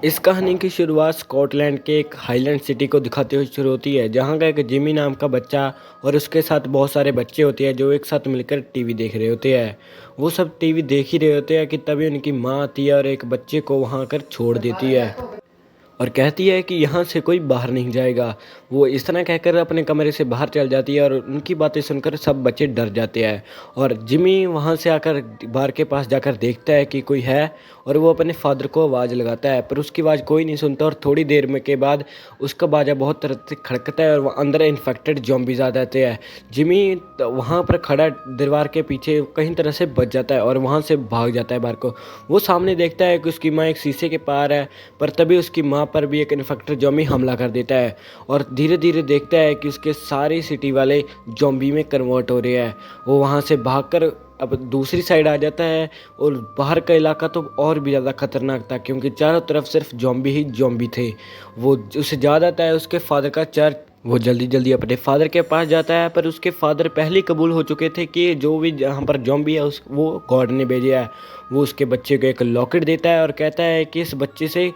इस कहानी की शुरुआत स्कॉटलैंड के एक हाईलैंड सिटी को दिखाते हुए शुरू होती है, जहाँ का एक जिमी नाम का बच्चा और उसके साथ बहुत सारे बच्चे होते हैं जो एक साथ मिलकर टीवी देख रहे होते हैं। वो सब टीवी देख ही रहे होते हैं कि तभी उनकी माँ आती है और एक बच्चे को वहाँ आकर छोड़ देती है और कहती है कि यहाँ से कोई बाहर नहीं जाएगा। वो इस तरह कहकर अपने कमरे से बाहर चल जाती है और उनकी बातें सुनकर सब बच्चे डर जाते हैं। और जिमी वहाँ से आकर बार के पास जाकर देखता है कि कोई है और वो अपने फादर को आवाज़ लगाता है, पर उसकी आवाज़ कोई नहीं सुनता। और थोड़ी देर में के बाद उसका बाजा बहुत तरह से खड़कता है और वह अंदर इन्फेक्टेड ज़ॉम्बीज़ आ जाते हैं। जिमी वहाँ पर खड़ा दीवार के पीछे कहीं तरह से बच जाता है और वहाँ से भाग जाता है बाहर को। वो सामने देखता है कि उसकी माँ एक शीशे के पार है, पर तभी उसकी माँ पर भी एक इन्फेक्टेड ज़ॉम्बी हमला कर देता है और धीरे धीरे देखता है कि उसके सारी सिटी वाले ज़ॉम्बी में कन्वर्ट हो रहे हैं। वो वहाँ से भागकर अब दूसरी साइड आ जाता है और बाहर का इलाका तो और भी ज़्यादा खतरनाक था, क्योंकि चारों तरफ सिर्फ ज़ॉम्बी ही ज़ॉम्बी थे। वो उसे याद आता है उसके फादर का चर्च। वो जल्दी जल्दी अपने फादर के पास जाता है, पर उसके फादर पहले ही कबूल हो चुके थे कि जो भी जहाँ पर ज़ॉम्बी है उस वो गॉड ने भेजा है। वो उसके बच्चे को एक लॉकेट देता है और कहता है कि इस बच्चे से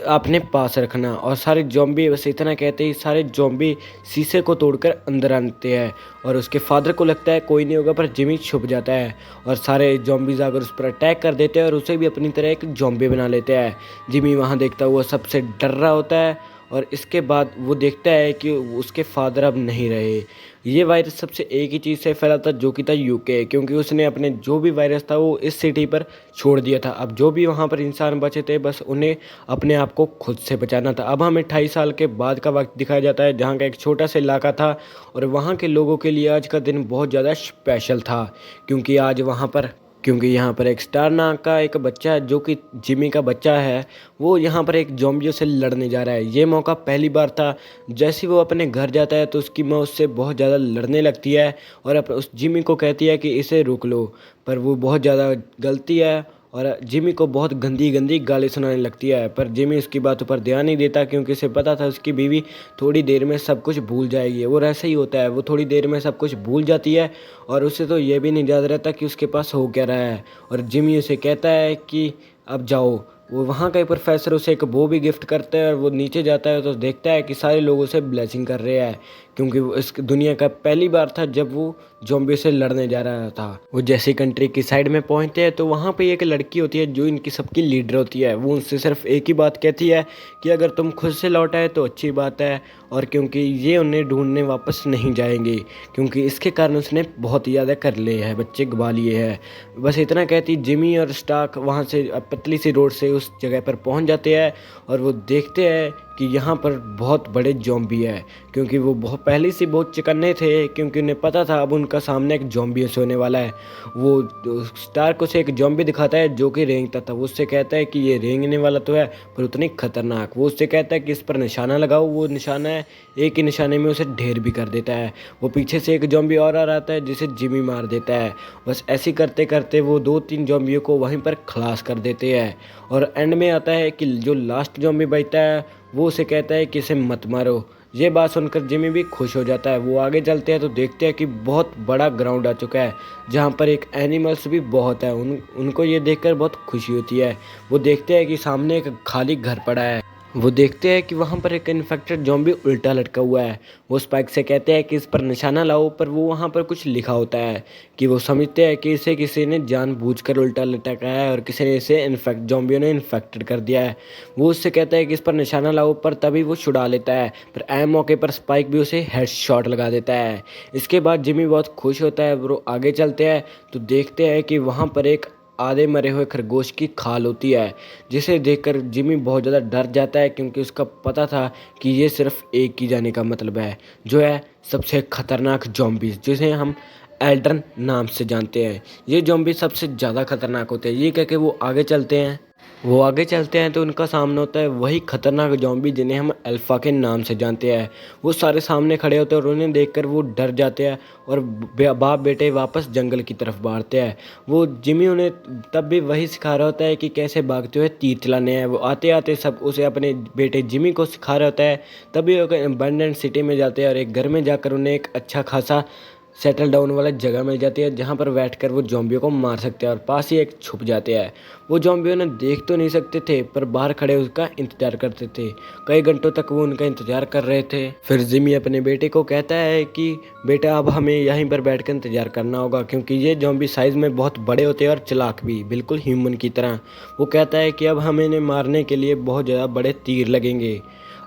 अपने पास रखना। और सारे ज़ॉम्बी बस इतना कहते ही सारे ज़ॉम्बी शीशे को तोड़कर अंदर आते हैं और उसके फादर को लगता है कोई नहीं होगा, पर जिमी छुप जाता है और सारे ज़ॉम्बीज़ आकर उस पर अटैक कर देते हैं और उसे भी अपनी तरह एक ज़ॉम्बी बना लेते हैं। जिमी वहाँ देखता हुआ सबसे डर रहा होता है और इसके बाद वो देखता है कि उसके फादर अब नहीं रहे। ये वायरस सबसे एक ही चीज़ से फैला था, जो कि था यूके, क्योंकि उसने अपने जो भी वायरस था वो इस सिटी पर छोड़ दिया था। अब जो भी वहाँ पर इंसान बचे थे बस उन्हें अपने आप को खुद से बचाना था। अब हमें 28 साल के बाद का वक्त दिखाया जाता है, जहाँ का एक छोटा सा इलाका था और वहाँ के लोगों के लिए आज का दिन बहुत ज़्यादा स्पेशल था, क्योंकि आज वहाँ पर क्योंकि यहाँ पर एक स्टार नाम का एक बच्चा है जो कि जिमी का बच्चा है, वो यहाँ पर एक ज़ॉम्बियों से लड़ने जा रहा है। ये मौका पहली बार था। जैसे ही वो अपने घर जाता है तो उसकी माँ उससे बहुत ज़्यादा लड़ने लगती है और उस जिमी को कहती है कि इसे रोक लो, पर वो बहुत ज़्यादा गलती है और जिमी को बहुत गंदी गंदी गाली सुनाने लगती है। पर जिमी उसकी बातों पर ध्यान नहीं देता, क्योंकि उसे पता था उसकी बीवी थोड़ी देर में सब कुछ भूल जाएगी। और ऐसा ही होता है, वो थोड़ी देर में सब कुछ भूल जाती है और उसे तो ये भी नहीं याद रहता कि उसके पास हो क्या रहा है। और जिमी उसे कहता है कि अब जाओ। वो वहाँ का एक प्रोफेसर उसे एक बो भी गिफ्ट करता है और वो नीचे जाता है तो देखता है कि सारे लोग उसे ब्लेसिंग कर रहे हैं, क्योंकि वो इस दुनिया का पहली बार था जब वो ज़ॉम्बी से लड़ने जा रहा था। वो जैसे कंट्री की साइड में पहुंचते हैं तो वहाँ पे एक लड़की होती है जो इनकी सबकी लीडर होती है। वो उनसे सिर्फ एक ही बात कहती है कि अगर तुम खुद से लौट आए तो अच्छी बात है, और क्योंकि ये उन्हें ढूंढने वापस नहीं जाएंगे, क्योंकि इसके कारण उसने बहुत ही ज़्यादा कर लिए हैं, बच्चे गवा लिए हैं। बस इतना कहती जिमी और स्टार्क वहाँ से पतली सी रोड से उस जगह पर पहुँच जाते हैं और वो देखते हैं कि यहाँ पर बहुत बड़े ज़ॉम्बी है, क्योंकि वो बहुत पहले से बहुत चौकन्ने थे, क्योंकि उन्हें पता था अब उनका सामने एक ज़ॉम्बी से होने वाला है। वो स्टार्क उसे एक ज़ॉम्बी दिखाता है जो कि रेंगता था। वो उससे कहता है कि ये रेंगने वाला तो है पर उतनी खतरनाक। वो उससे कहता है कि इस पर निशाना लगाओ। वो निशाना है, एक ही निशाने में उसे ढेर भी कर देता है। वो पीछे से एक ज़ॉम्बी और आ रहा है जिसे जिमी मार देता है। बस ऐसे करते करते वो 2-3 ज़ॉम्बियों को वहीं पर खलास कर देते हैं और एंड में आता है कि जो लास्ट ज़ॉम्बी बचता है वो उसे कहता है कि इसे मत मारो। ये बात सुनकर जिमी भी खुश हो जाता है। वो आगे चलते हैं तो देखते हैं कि बहुत बड़ा ग्राउंड आ चुका है, जहाँ पर एक एनिमल्स भी बहुत है। उनको ये देखकर बहुत खुशी होती है। वो देखते हैं कि सामने एक खाली घर पड़ा है। वो देखते हैं कि वहाँ पर एक इन्फेक्टेड ज़ॉम्बी उल्टा लटका हुआ है। वो स्पाइक से कहते हैं कि इस पर निशाना लाओ, पर वो वहाँ पर कुछ लिखा होता है कि वो समझते हैं कि इसे किसी ने जानबूझकर उल्टा लटकाया है और किसी ने इसे ज़ॉम्बियों ने इन्फेक्टेड कर दिया है। वो उससे कहता है कि इस पर निशाना लाओ, पर तभी वो छुड़ा लेता है, पर ऐन मौके पर स्पाइक भी उसे हेड शॉट लगा देता है। इसके बाद जिमी बहुत खुश होता है। वो आगे चलते हैं तो देखते हैं कि वहाँ पर एक आधे मरे हुए खरगोश की खाल होती है, जिसे देखकर जिमी बहुत ज़्यादा डर जाता है, क्योंकि उसका पता था कि ये सिर्फ एक ही जाने का मतलब है, जो है सबसे खतरनाक ज़ॉम्बीज़, जिसे हम एल्ड्रन नाम से जानते हैं। ये ज़ॉम्बी सबसे ज़्यादा खतरनाक होते हैं। ये कह के वो आगे चलते हैं तो उनका सामना होता है वही खतरनाक ज़ॉम्बी जिन्हें हम अल्फ़ा के नाम से जानते हैं। वो सारे सामने खड़े होते हैं और उन्हें देखकर वो डर जाते हैं और बाप बेटे वापस जंगल की तरफ भागते हैं। वो जिमी उन्हें तब भी वही सिखा रहा होता है कि कैसे भागते हुए तीर चलाने हैं। वो आते आते सब उसे अपने बेटे जिमी को सिखा रहा होता है। तभी वो एक अबंडेंट सिटी में जाते हैं और एक घर में जाकर उन्हें एक अच्छा खासा सेटल डाउन वाला जगह मिल जाती है जहाँ पर बैठकर वो ज़ॉम्बियों को मार सकते हैं और पास ही एक छुप जाते हैं। वो ज़ॉम्बी उन्हें देख तो नहीं सकते थे पर बाहर खड़े उसका इंतजार करते थे। कई घंटों तक वो उनका इंतजार कर रहे थे। फिर जिमी अपने बेटे को कहता है कि बेटा अब हमें यहीं पर बैठकर इंतजार करना होगा क्योंकि ये ज़ॉम्बी साइज़ में बहुत बड़े होते हैं और चालाक भी, बिल्कुल ह्यूमन की तरह। वो कहता है कि अब हमें इन्हें मारने के लिए बहुत ज़्यादा बड़े तीर लगेंगे।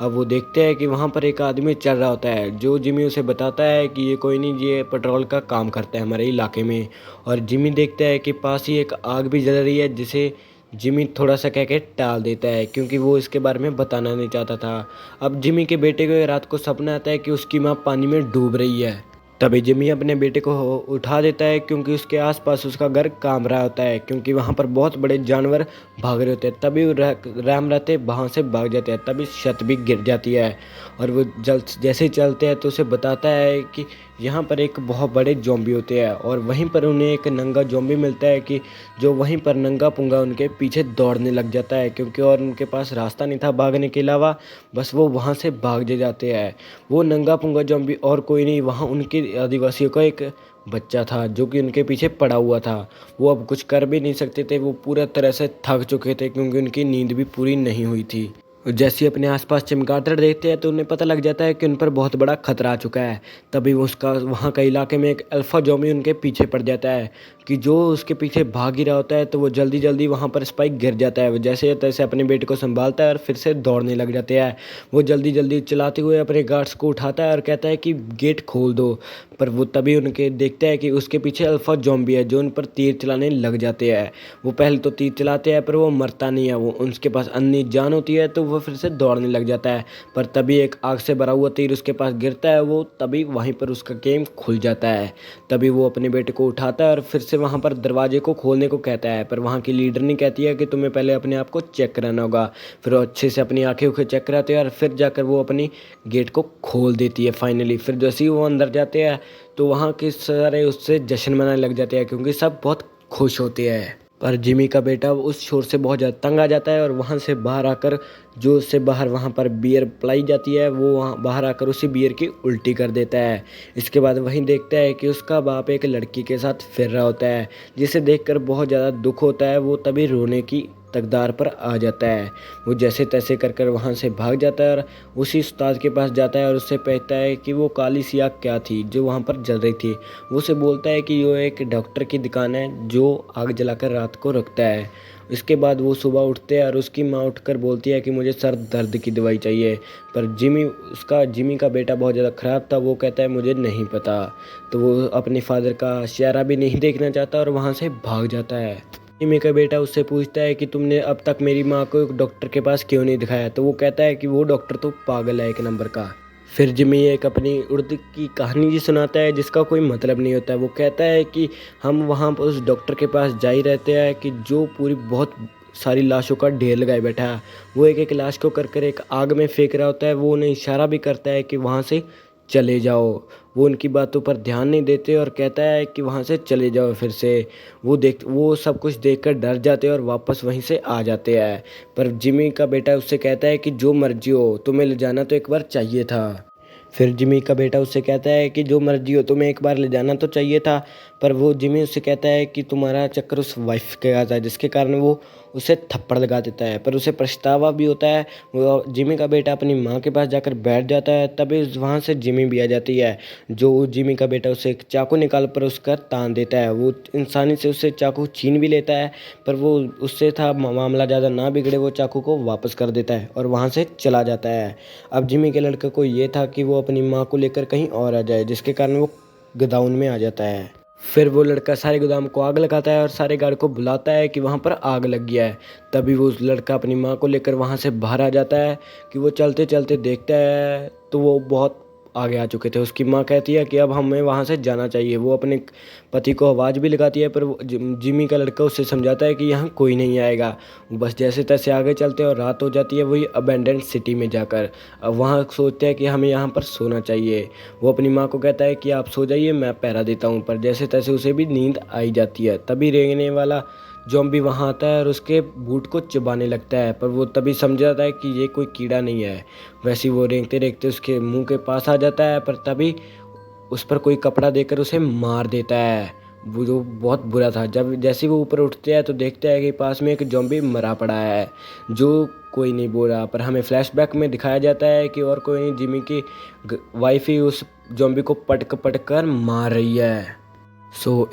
अब वो देखते हैं कि वहाँ पर एक आदमी चल रहा होता है जो जिमी उसे बताता है कि ये कोई नहीं, ये पेट्रोल का काम करता है हमारे इलाके में। और जिमी देखता है कि पास ही एक आग भी जल रही है जिसे जिमी थोड़ा सा कह के टाल देता है क्योंकि वो इसके बारे में बताना नहीं चाहता था। अब जिमी के बेटे को रात को सपना आता है कि उसकी माँ पानी में डूब रही है। तभी जिमी अपने बेटे को उठा देता है क्योंकि उसके आसपास उसका घर कांप रहा होता है क्योंकि वहाँ पर बहुत बड़े जानवर भाग रहे होते हैं। तभी राम रहते वहाँ से भाग जाते हैं। तभी छत भी गिर जाती है और वो जैसे ही चलते हैं तो उसे बताता है कि यहाँ पर एक बहुत बड़े ज़ॉम्बी होते हैं और वहीं पर उन्हें एक नंगा ज़ॉम्बी मिलता है कि जो वहीं पर नंगा पुंगा उनके पीछे दौड़ने लग जाता है क्योंकि और उनके पास रास्ता नहीं था भागने के अलावा, बस वो वहाँ से भाग जाते हैं। वो नंगा पुंगा ज़ॉम्बी और कोई नहीं, वहाँ उनके आदिवासियों का एक बच्चा था जो कि उनके पीछे पड़ा हुआ था। वो अब कुछ कर भी नहीं सकते थे, वो पूरा तरह से थक चुके थे क्योंकि उनकी नींद भी पूरी नहीं हुई थी। जैसे ही अपने आसपास चमगादड़ देखते हैं तो उन्हें पता लग जाता है कि उन पर बहुत बड़ा खतरा आ चुका है। तभी उसका वहाँ का इलाके में एक अल्फा ज़ॉम्बी उनके पीछे पड़ जाता है कि जो उसके पीछे भाग ही रहा होता है तो वो जल्दी जल्दी वहाँ पर स्पाइक गिर जाता है। वो जैसे तैसे अपने बेटे को संभालता है और फिर से दौड़ने लग जाते हैं। वो जल्दी जल्दी चलाते हुए अपने गार्ड्स को उठाता है और कहता है कि गेट खोल दो। पर वो तभी उनके देखते हैं कि उसके पीछे अल्फा ज़ॉम्बी है जो उन पर तीर चलाने लग जाते हैं। वो पहले तो तीर चलाते हैं पर वो मरता नहीं है। वो उसके पास अन्य जान होती है तो वो फिर से दौड़ने लग जाता है। पर तभी एक आग से भरा हुआ तीर उसके पास गिरता है। वो तभी वहीं पर उसका गेम खुल जाता है। तभी वो अपने बेटे को उठाता है और फिर से वहाँ पर दरवाजे को खोलने को कहता है पर वहाँ की लीडर ने कहती है कि तुम्हें पहले अपने आप को चेक कराना होगा। फिर वो अच्छे से अपनी आंखें उखे चेक कराते हैं और फिर जाकर वो अपनी गेट को खोल देती है फाइनली। फिर जैसे ही वो अंदर जाते हैं तो वहाँ के सारे उससे जश्न मनाने लग जाते हैं क्योंकि सब बहुत खुश होते हैं। पर जिमी का बेटा उस शोर से बहुत ज़्यादा तंग आ जाता है और वहाँ से बाहर आकर जो उससे बाहर वहाँ पर बियर पिलाई जाती है वो वहाँ बाहर आकर उसी बियर की उल्टी कर देता है। इसके बाद वहीं देखता है कि उसका बाप एक लड़की के साथ फिर रहा होता है जिसे देखकर बहुत ज़्यादा दुख होता है। वो तभी रोने की तकदार पर आ जाता है। वो जैसे तैसे कर कर वहाँ से भाग जाता है और उसी उस्ताद के पास जाता है और उससे कहता है कि वो काली सी आग क्या थी जो वहाँ पर जल रही थी। वो उसे बोलता है कि ये एक डॉक्टर की दुकान है जो आग जलाकर रात को रखता है। इसके बाद वो सुबह उठते हैं और उसकी माँ उठकर बोलती है कि मुझे सर दर्द की दवाई चाहिए। पर जिमी का बेटा बहुत ज़्यादा ख़राब था। वो कहता है मुझे नहीं पता। तो वो अपने फादर का चेहरा भी नहीं देखना चाहता और वहाँ से भाग जाता है। जिमी का बेटा उससे पूछता है कि तुमने अब तक मेरी माँ को एक डॉक्टर के पास क्यों नहीं दिखाया। तो वो कहता है कि वो डॉक्टर तो पागल है एक नंबर का। फिर जिमी एक अपनी उर्दू की कहानी जी सुनाता है जिसका कोई मतलब नहीं होता है। वो कहता है कि हम वहाँ पर उस डॉक्टर के पास जा ही रहते हैं कि जो पूरी बहुत सारी लाशों का ढेर लगाए बैठा है। वो एक एक लाश को कर कर एक आग में फेंक रहा होता है। वो उन्हें इशारा भी करता है कि वहाँ से चले जाओ। वो उनकी बातों पर ध्यान नहीं देते और कहता है कि वहाँ से चले जाओ। फिर से वो सब कुछ देखकर डर जाते हैं और वापस वहीं से आ जाते हैं। पर जिमी का बेटा उससे कहता है कि जो मर्जी हो तुम्हें ले जाना तो एक बार चाहिए था। फिर जिमी का बेटा उससे कहता है कि जो मर्जी हो तुम्हें एक बार ले जाना तो चाहिए था। पर वो जिमी उससे कहता है कि तुम्हारा चक्कर उस वाइफ के आता है जिसके कारण वो उसे थप्पड़ लगा देता है। पर उसे पछतावा भी होता है। वो जिमी का बेटा अपनी माँ के पास जाकर बैठ जाता है। तभी वहाँ से जिमी भी आ जाती है जो जिमी का बेटा उसे एक चाकू निकाल कर उसका तान देता है। वो इंसानी से उससे चाकू छीन भी लेता है पर वो उससे था मामला ज़्यादा ना बिगड़े वो चाकू को वापस कर देता है और वहाँ से चला जाता है। अब जिमी के लड़के को ये था कि वो अपनी माँ को लेकर कहीं और आ जाए जिसके कारण वो गोदाम में आ जाता है। फिर वो लड़का सारे गोदाम को आग लगाता है और सारे गार्ड को बुलाता है कि वहाँ पर आग लग गया है। तभी वो उस लड़का अपनी माँ को लेकर वहाँ से बाहर आ जाता है कि वो चलते चलते देखता है तो वो बहुत आगे आ चुके थे। उसकी माँ कहती है कि अब हमें वहाँ से जाना चाहिए। वो अपने पति को आवाज़ भी लगाती है पर जिमी का लड़का उससे समझाता है कि यहाँ कोई नहीं आएगा। बस जैसे तैसे आगे चलते हैं और रात हो जाती है वही अबेंडेंड सिटी में जाकर। अब वहाँ सोचते हैं कि हमें यहाँ पर सोना चाहिए। वो अपनी माँ को कहता है कि आप सो जाइए मैं पहरा देता हूँ। पर जैसे तैसे उसे भी नींद आई जाती है। तभी रेंगने वाला ज़ॉम्बी वहाँ आता है और उसके बूट को चबाने लगता है। पर वो तभी समझ जाता है कि ये कोई कीड़ा नहीं है। वैसे ही वो रेंगते रेंगते उसके मुंह के पास आ जाता है। पर तभी उस पर कोई कपड़ा देकर उसे मार देता है। वो जो बहुत बुरा था। जब जैसे ही वो ऊपर उठते हैं तो देखते हैं कि पास में एक ज़ॉम्बी मरा पड़ा है, जो कोई नहीं बोल रहा। पर हमें फ्लैशबैक में दिखाया जाता है कि और कोई नहीं, जिमी की वाइफ ही उस ज़ॉम्बी को पटक पटक कर मार रही है।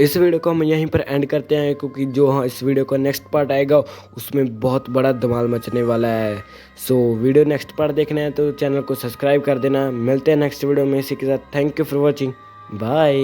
इस वीडियो को हम यहीं पर एंड करते हैं, क्योंकि जो हाँ इस वीडियो का नेक्स्ट पार्ट आएगा उसमें बहुत बड़ा धमाल मचने वाला है। वीडियो नेक्स्ट पार्ट देखना है तो चैनल को सब्सक्राइब कर देना। मिलते हैं नेक्स्ट वीडियो में इसी के साथ। Thank you for watching. Bye.